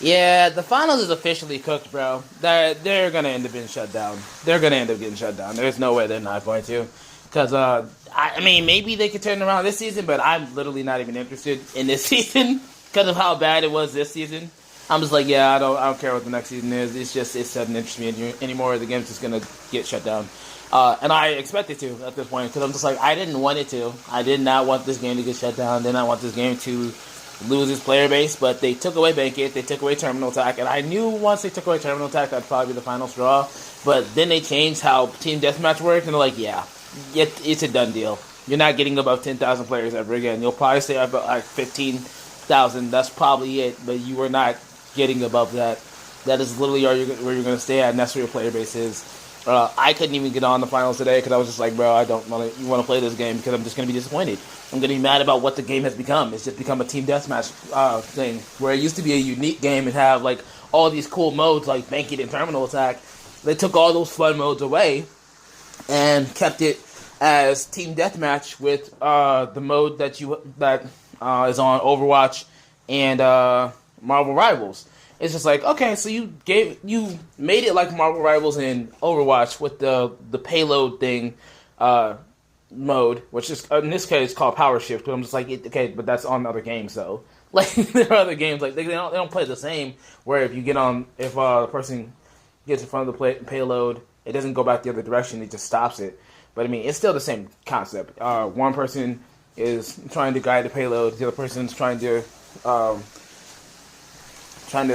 Yeah, the finals is officially cooked, bro. They're gonna end up being shut down. They're gonna end up getting shut down. There's no way they're not going to, because I mean, maybe they could turn around this season, but I'm literally not even interested in this season because of how bad it was this season. I'm just like, yeah, I don't care what the next season is. It doesn't interest me anymore. The game's just gonna get shut down, and I expect it to at this point because I'm just like, I didn't want it to. I did not want this game to get shut down. Did not want this game to lose his player base, but they took away Bankit, they took away Terminal Attack, and I knew once they took away Terminal Attack, that'd probably be the final straw, but then they changed how Team Deathmatch worked, and they're like, yeah, it's a done deal. You're not getting above 10,000 players ever again. You'll probably stay about like 15,000, that's probably it, but you are not getting above that. That is literally where you're going to stay at, and that's where your player base is. I couldn't even get on the finals today because I was just like, bro, I don't want to play this game because I'm just going to be disappointed. I'm going to be mad about what the game has become. It's just become a team deathmatch thing where it used to be a unique game and have like all these cool modes like Bankit and Terminal Attack. They took all those fun modes away and kept it as team deathmatch with the mode that is on Overwatch and Marvel Rivals. It's just like, okay, so you made it like Marvel Rivals in Overwatch with the payload thing mode, which is in this case called Power Shift. But I'm just like, okay, but that's on other games though. Like there are other games like they don't play the same. Where if the person gets in front of the payload, it doesn't go back the other direction. It just stops it. But I mean, it's still the same concept. One person is trying to guide the payload, the other person's trying to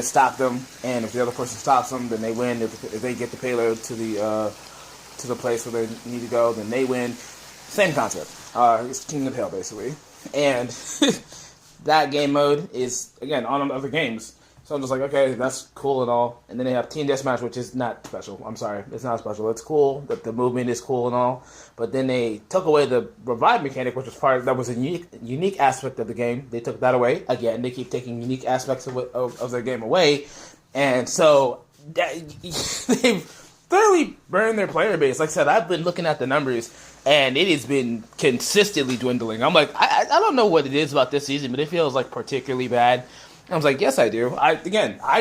stop them, and if the other person stops them, then they win. If they get the payload to the place where they need to go, then they win. Same concept. It's King of the Hill, basically. And that game mode is, again, on other games. So I'm just like, okay, that's cool and all. And then they have Team Deathmatch, which is not special. I'm sorry, it's not special. It's cool, the movement is cool and all. But then they took away the revive mechanic, which was that was a unique aspect of the game. They took that away. Again, they keep taking unique aspects of their game away. And so they've thoroughly burned their player base. Like I said, I've been looking at the numbers, and it has been consistently dwindling. I'm like, I don't know what it is about this season, but it feels like particularly bad. I was like, yes, I do. I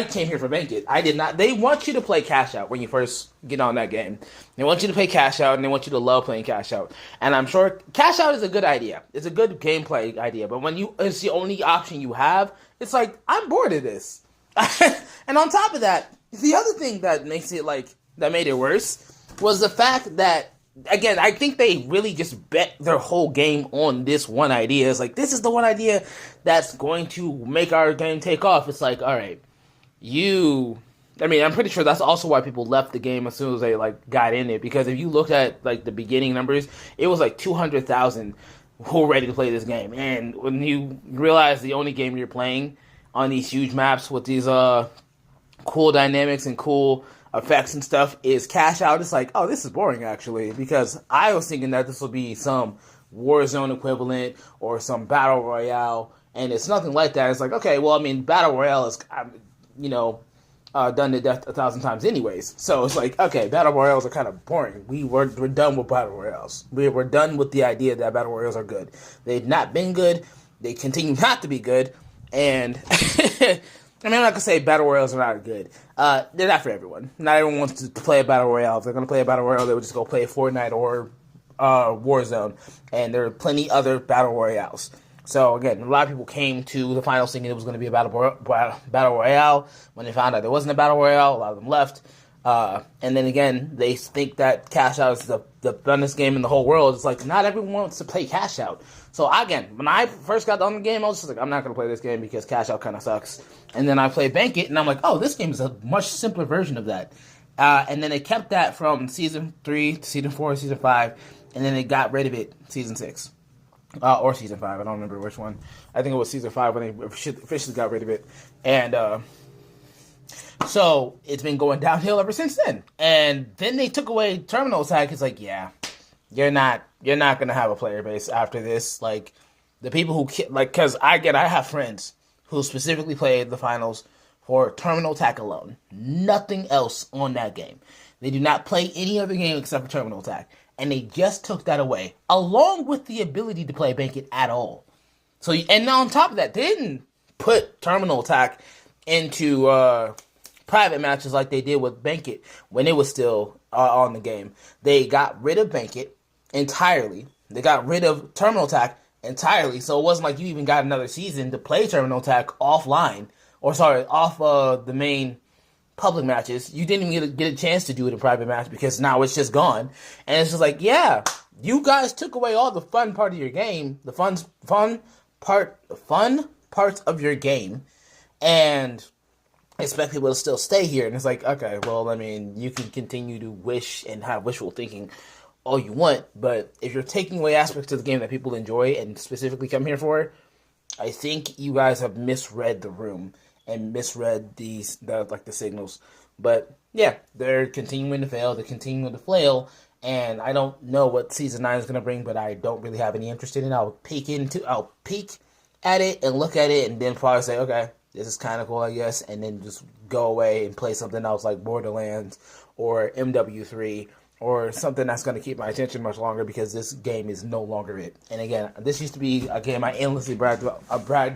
came here for Bankit. I did not. They want you to play Cash Out when you first get on that game. They want you to play Cash Out, and they want you to love playing Cash Out. And I'm sure Cash Out is a good idea. It's a good gameplay idea. But when it's the only option you have, it's like, I'm bored of this. And on top of that, the other thing that made it worse was the fact that, again, I think they really just bet their whole game on this one idea. It's like, this is the one idea that's going to make our game take off. It's like, all right, I'm pretty sure that's also why people left the game as soon as they, got in it. Because if you looked at, the beginning numbers, it was, 200,000 who were ready to play this game. And when you realize the only game you're playing on these huge maps with these, cool dynamics and cool effects and stuff is Cash Out, it's like, oh, this is boring actually, because I was thinking that this would be some Warzone equivalent or some Battle Royale, and it's nothing like that. It's like, okay, well, I mean, Battle Royale is, done to death 1,000 times anyways, so it's like, okay, Battle Royales are kind of boring. We're done with Battle Royales. We're done with the idea that Battle Royales are good. They've not been good. They continue not to be good, and I'm not going to say Battle Royales are not good. They're not for everyone. Not everyone wants to play a Battle Royale. If they're going to play a Battle Royale, they would just go play Fortnite or Warzone. And there are plenty other Battle Royales. So, again, a lot of people came to the finals thinking it was going to be a Battle Royale. When they found out there wasn't a Battle Royale, a lot of them left. And then, again, they think that Cash Out is the funnest game in the whole world. It's like, not everyone wants to play Cash Out. So, again, when I first got on the game, I was just like, I'm not going to play this game because Cash Out kind of sucks. And then I played Bankit, and I'm like, oh, this game is a much simpler version of that. And then they kept that from Season 3 to Season 4 to Season 5, and then they got rid of it Season 6. Or Season 5, I don't remember which one. I think it was Season 5 when they officially got rid of it. And so it's been going downhill ever since then. And then they took away Terminal Attack. It's like, yeah, you're not going to have a player base after this. Like, the people who, because I have friends who specifically played the finals for Terminal Attack alone. Nothing else on that game. They do not play any other game except for Terminal Attack. And they just took that away, along with the ability to play Bankit at all. So, and on top of that, they didn't put Terminal Attack into private matches like they did with Bankit when it was still on the game. They got rid of Bankit entirely. They got rid of Terminal Attack entirely. So it wasn't like you even got another season to play Terminal Attack offline. Or sorry, off the main public matches. You didn't even get a chance to do it in private match because now it's just gone. And it's just like, yeah, you guys took away all the fun part of your game, the fun parts of your game, and expect people to still stay here. And it's like, okay, well, I mean, you can continue to wish and have wishful thinking all you want, but if you're taking away aspects of the game that people enjoy and specifically come here for, I think you guys have misread the room and misread the signals. But yeah, they're continuing to fail, they're continuing to flail, and I don't know what season 9 is going to bring, but I don't really have any interest in it. I'll peek at it and look at it and then probably say, okay, this is kind of cool, I guess, and then just go away and play something else like Borderlands or MW3 or something that's going to keep my attention much longer because this game is no longer it. And again, this used to be a game I endlessly bragged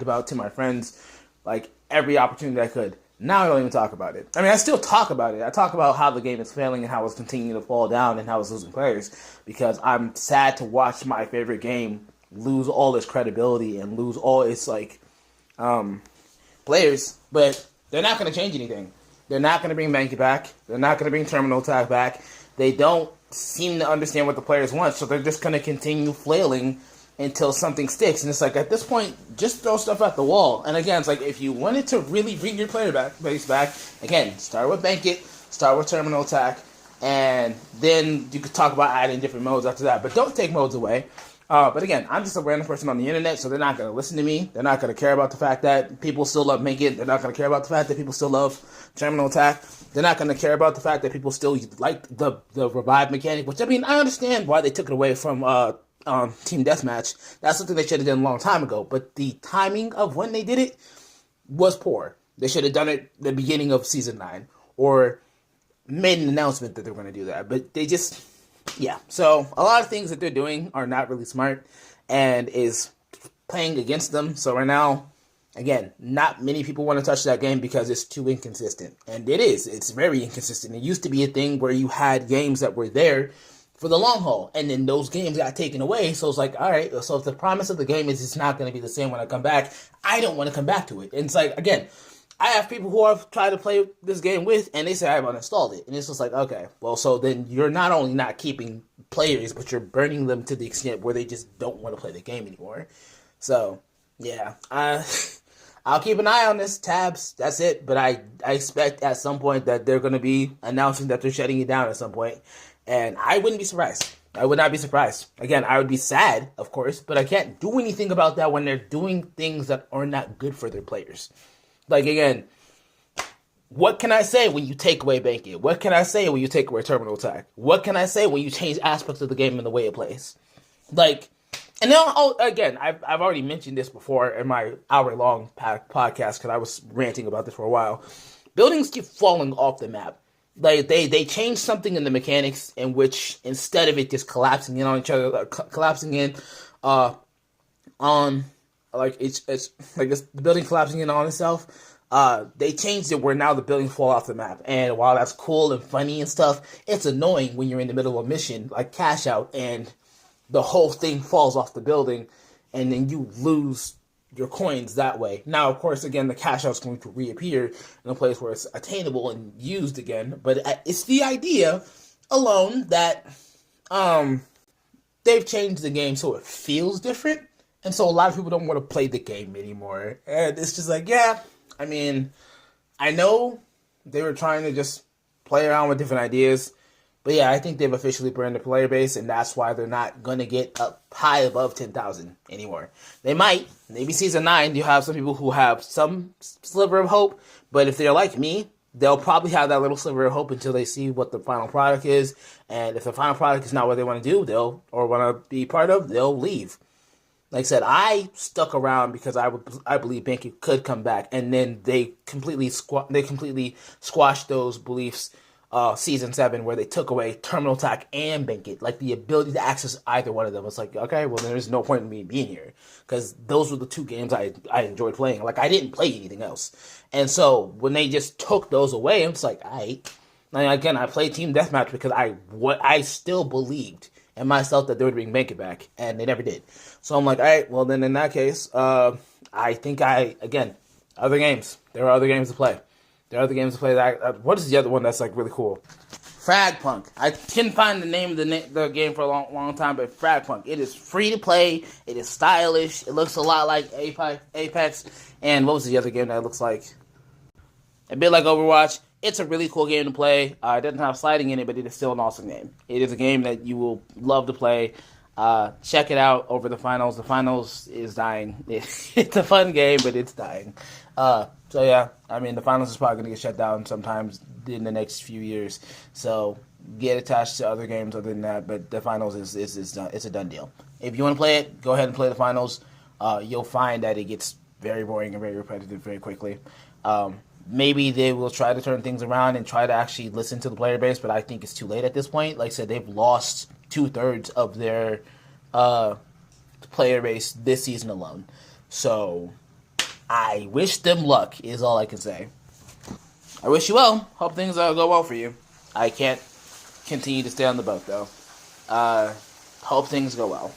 about to my friends, like every opportunity I could. Now I don't even talk about it. I mean, I still talk about it. I talk about how the game is failing and how it's continuing to fall down and how it's losing players because I'm sad to watch my favorite game lose all its credibility and lose all its players. But they're not going to change anything. They're not going to bring Banky back. They're not going to bring Terminal Attack back. They don't seem to understand what the players want, so they're just going to continue flailing until something sticks. And it's like, at this point, just throw stuff at the wall. And again, it's like, if you wanted to really bring your player base back, again, start with Bankit, start with Terminal Attack, and then you could talk about adding different modes after that. But don't take modes away. But again, I'm just a random person on the internet, so they're not going to listen to me. They're not going to care about the fact that people still love Bankit. They're not going to care about the fact that people still love Terminal Attack. They're not going to care about the fact that people still like the revive mechanic, which, I mean, I understand why they took it away from Team Deathmatch. That's something they should have done a long time ago. But the timing of when they did it was poor. They should have done it at the beginning of Season 9 or made an announcement that they were going to do that. But they just, yeah. So a lot of things that they're doing are not really smart and is playing against them. So right now, again, not many people want to touch that game because it's too inconsistent. And it is. It's very inconsistent. It used to be a thing where you had games that were there for the long haul, and then those games got taken away. So it's like, all right, so if the promise of the game is it's not going to be the same when I come back, I don't want to come back to it. And it's like, again, I have people who I've tried to play this game with, and they say I've uninstalled it. And it's just like, okay, well, so then you're not only not keeping players, but you're burning them to the extent where they just don't want to play the game anymore. So, yeah, I'll keep an eye on this, tabs, that's it. But I expect at some point that they're going to be announcing that they're shutting it down at some point. And I wouldn't be surprised. I would not be surprised. Again, I would be sad, of course, but I can't do anything about that when they're doing things that are not good for their players. Like, again, what can I say when you take away Bankit? What can I say when you take away Terminal Attack? What can I say when you change aspects of the game and the way it plays? Like, and then, again, I've already mentioned this before in my hour-long podcast because I was ranting about this for a while. Buildings keep falling off the map. Like, they changed something in the mechanics in which, instead of it just collapsing in on each other, collapsing in on, like, it's like the building collapsing in on itself, they changed it where now the buildings fall off the map. And while that's cool and funny and stuff, it's annoying when you're in the middle of a mission, like Cash Out, and the whole thing falls off the building, and then you lose your coins that way. Now, of course, again, the cash out is going to reappear in a place where it's attainable and used again. But it's the idea alone that they've changed the game so it feels different. And so a lot of people don't want to play the game anymore. And it's just like, yeah, I mean, I know they were trying to just play around with different ideas. But yeah, I think they've officially burned the player base, and that's why they're not going to get up high above 10,000 anymore. They might. Maybe Season 9, you have some people who have some sliver of hope, but if they're like me, they'll probably have that little sliver of hope until they see what the final product is, and if the final product is not what they want to do, or want to be part of, they'll leave. Like I said, I stuck around because I believe Banky could come back, and then they completely squashed those beliefs Season 7 where they took away Terminal Attack and Bank It. Like, the ability to access either one of them. It's like, okay, well, there's no point in me being here. Because those were the two games I enjoyed playing. Like, I didn't play anything else. And so, when they just took those away, I'm just like, alright. Again, I played Team Deathmatch because I still believed in myself that they would bring Bank It back. And they never did. So I'm like, alright, well, then in that case, I think again, other games. There are other games to play. There are other games to play. What is the other one that's like really cool? Fragpunk. I couldn't find the name of the game for a long time, but Fragpunk. It is free to play. It is stylish. It looks a lot like Apex. And what was the other game that looks like? A bit like Overwatch. It's a really cool game to play. It doesn't have sliding in it, but it is still an awesome game. It is a game that you will love to play. Check it out over the finals. The finals is dying. It's a fun game, but it's dying. So yeah, I mean, the finals is probably going to get shut down sometimes in the next few years. So get attached to other games other than that. But the finals is done. It's a done deal. If you want to play it, go ahead and play the finals. You'll find that it gets very boring and very repetitive very quickly. Maybe they will try to turn things around and try to actually listen to the player base, but I think it's too late at this point. Like I said, they've lost 2/3 of their player base this season alone. So I wish them luck is all I can say. I wish you well. Hope things go well for you. I can't continue to stay on the boat though. Hope things go well.